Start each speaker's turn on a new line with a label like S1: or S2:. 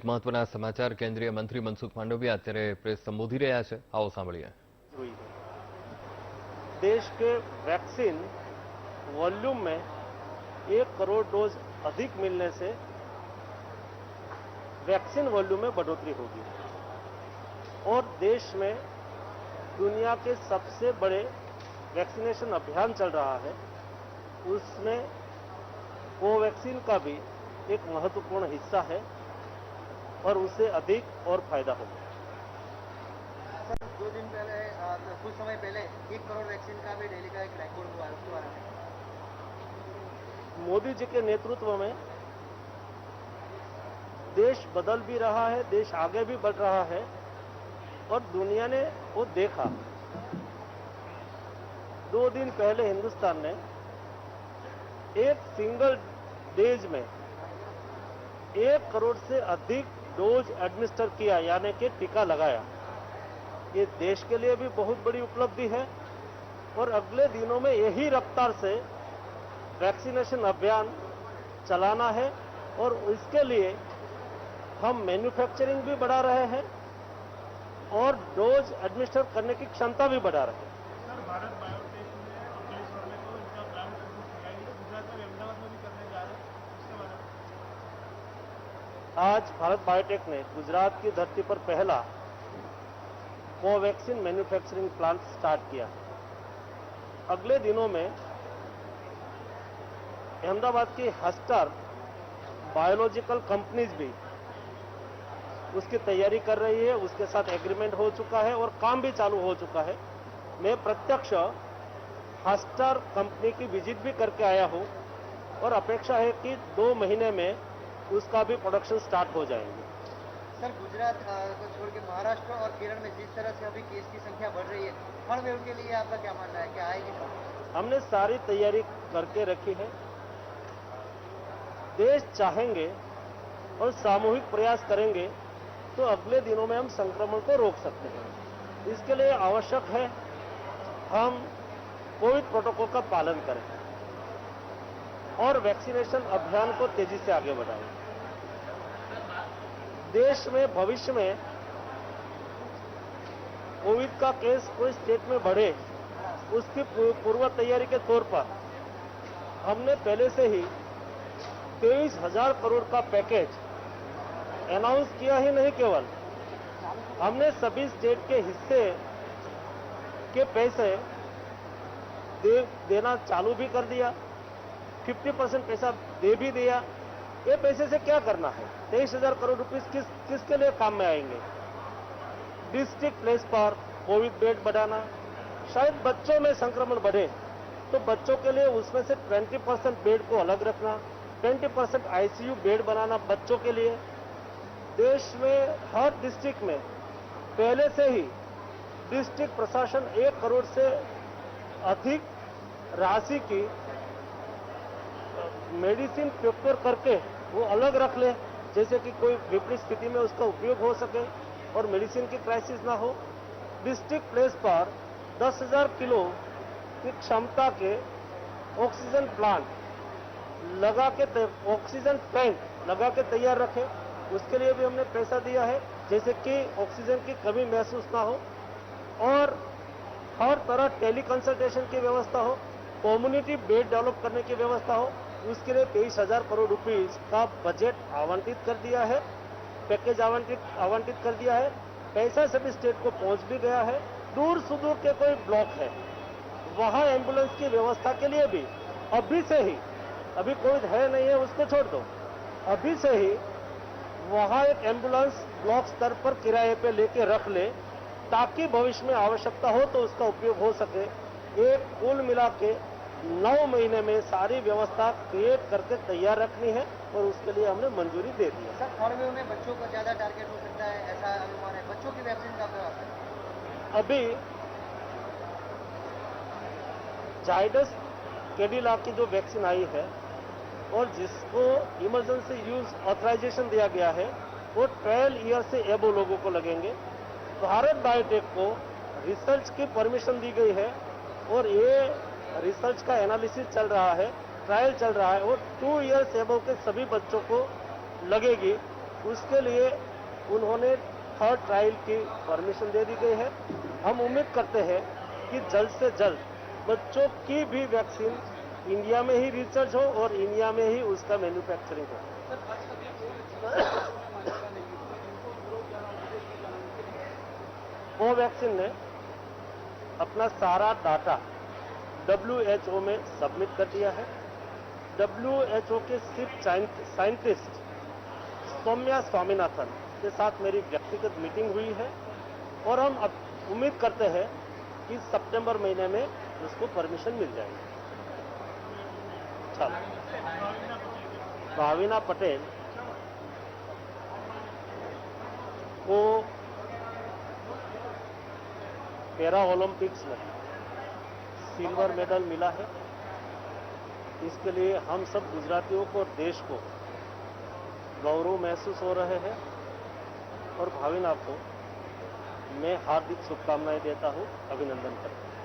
S1: મહત્વના સમાચાર કેન્દ્રીય મંત્રી મનસુખ માંડવિયા અત્યારે પ્રેસ સંબોધી રહ્યા છે. आओ સાંભળીએ.
S2: देश के वैक्सीन वॉल्यूम में 1 करोड़ डोज अधिक मिलने से वैक्सीन वॉल्यूम में बढ़ोतरी होगी और देश में दुनिया के सबसे बड़े वैक्सीनेशन अभियान चल रहा है, उसमें कोवैक्सीन का भी एक महत्वपूर्ण हिस्सा है और उससे अधिक और फायदा होगा.
S3: सर, 2 दिन पहले कुछ समय पहले 1 करोड़ वैक्सीन का भी दिल्ली का एक रिकॉर्ड हुआ, उसके बारे में
S2: मोदी जी के नेतृत्व में देश बदल भी रहा है, देश आगे भी बढ़ रहा है और दुनिया ने वो देखा. 2 दिन पहले हिंदुस्तान ने एक सिंगल डेज में 1 करोड़ से अधिक डोज एडमिनिस्टर किया, यानी कि टीका लगाया. ये देश के लिए भी बहुत बड़ी उपलब्धि है और अगले दिनों में यही रफ्तार से वैक्सीनेशन अभियान चलाना है और इसके लिए हम मैन्युफैक्चरिंग भी बढ़ा रहे हैं और डोज एडमिनिस्टर करने की क्षमता भी बढ़ा रहे हैं.
S4: सर, भारत बायोटेक ने अंकलेश्वर में तो इनका प्लांट शुरू किया है, गुजरात में अहमदाबाद में भी करने जा रहे हैं, उसके बारे में
S2: आज भारत बायोटेक ने गुजरात की धरती पर पहला कोवैक्सीन मैन्युफैक्चरिंग प्लांट स्टार्ट किया. अगले दिनों में अहमदाबाद की हस्टर बायोलॉजिकल कंपनीज भी उसकी तैयारी कर रही है, उसके साथ एग्रीमेंट हो चुका है और काम भी चालू हो चुका है. मैं प्रत्यक्ष हस्टर कंपनी की विजिट भी करके आया हूं और अपेक्षा है कि 2 महीने में उसका भी प्रोडक्शन स्टार्ट हो जाएंगे.
S3: सर, गुजरात को छोड़ के महाराष्ट्र और केरल में जिस तरह से अभी केस की संख्या बढ़ रही है, थर्ड वेव के लिए आपका क्या मानना है, क्या आएगी?
S2: हमने सारी तैयारी करके रखी है. देश चाहेंगे और सामूहिक प्रयास करेंगे तो अगले दिनों में हम संक्रमण को रोक सकते हैं. इसके लिए आवश्यक है हम कोविड प्रोटोकॉल का पालन करें और वैक्सीनेशन अभियान को तेजी से आगे बढ़ाएं. देश में भविष्य में कोविड का केस कोई स्टेट में बढ़े, उसकी पूर्व तैयारी के तौर पर हमने पहले से ही 23,000 करोड़ का पैकेज अनाउंस किया ही नहीं, केवल हमने सभी स्टेट के हिस्से के पैसे देना चालू भी कर दिया. 50% पैसा दे भी दिया. ये पैसे से क्या करना है? 23,000 करोड़ रुपए किसके लिए काम में आएंगे? डिस्ट्रिक्ट प्लेस पर कोविड बेड बढ़ाना, शायद बच्चों में संक्रमण बढ़े तो बच्चों के लिए उसमें से 20% बेड को अलग रखना, 20% आईसीयू बेड बनाना बच्चों के लिए. देश में हर डिस्ट्रिक्ट में पहले से ही डिस्ट्रिक्ट प्रशासन 1 करोड़ से अधिक राशि की मेडिसिन प्रोक्योर करके वो अलग रख ले, जैसे कि कोई विपरीत स्थिति में उसका उपयोग हो सके और मेडिसिन की क्राइसिस ना हो. डिस्ट्रिक्ट प्लेस पर 10,000 किलो की क्षमता के ऑक्सीजन प्लांट लगा के, ऑक्सीजन टैंक लगा के तैयार रखे. उसके लिए भी हमने पैसा दिया है, जैसे कि ऑक्सीजन की कमी महसूस ना हो और हर तरह टेली कंसल्टेशन की व्यवस्था हो, कम्युनिटी बेड डेवलप करने की व्यवस्था हो. उसके लिए 23,000 करोड़ रुपीस का बजट आवंटित कर दिया है, पैकेज आवंटित कर दिया है. पैसा सभी स्टेट को पहुंच भी गया है. दूर सुदूर के कोई ब्लॉक है, वहां एम्बुलेंस की व्यवस्था के लिए भी अभी से ही, अभी कोविड है नहीं है उसको छोड़ दो, अभी से ही वहां एक एम्बुलेंस ब्लॉक स्तर पर किराए पे लेके रख ले ताकि भविष्य में आवश्यकता हो तो उसका उपयोग हो सके. एक कुल मिला के 9 महीने में सारी व्यवस्था क्रिएट करके तैयार रखनी है और उसके लिए हमने मंजूरी दे दी है.
S3: सर, थर्ड वेव में बच्चों का ज्यादा टारगेट हो सकता है, ऐसा अनुमान है? बच्चों की वैक्सीन का क्या?
S2: अभी जाइडस कैडिला की जो वैक्सीन आई है और जिसको इमरजेंसी यूज ऑथराइजेशन दिया गया है वो 12 ईयर से एबो लोगों को लगेंगे. भारत बायोटेक को रिसर्च की परमिशन दी गई है और ये रिसर्च का एनालिसिस चल रहा है, ट्रायल चल रहा है और 2 ईयर्स एबव के सभी बच्चों को लगेगी. उसके लिए उन्होंने थर्ड ट्रायल की परमिशन दे दी गई है। हम उम्मीद करते हैं कि जल्द से जल्द बच्चों की भी वैक्सीन इंडिया में ही रिसर्च हो और इंडिया में ही उसका मैन्युफैक्चरिंग हो। कोवैक्सीन ने अपना सारा डाटा WHO में सबमिट कर दिया है। WHO के चीफ साइंटिस्ट सौम्या स्वामीनाथन के साथ मेरी व्यक्तिगत मीटिंग हुई है और हम अब उम्मीद करते हैं कि सितंबर महीने में उसको परमिशन मिल जाएगी। भाविना पटेल को पैरा ओलंपिक्स में सिल्वर मेडल मिला है। इसके लिए हम सब गुजरातियों को और देश को गौरव महसूस हो रहे हैं और भाविना को मैं हार्दिक शुभकामनाएं देता हूं, अभिनंदन करता हूं।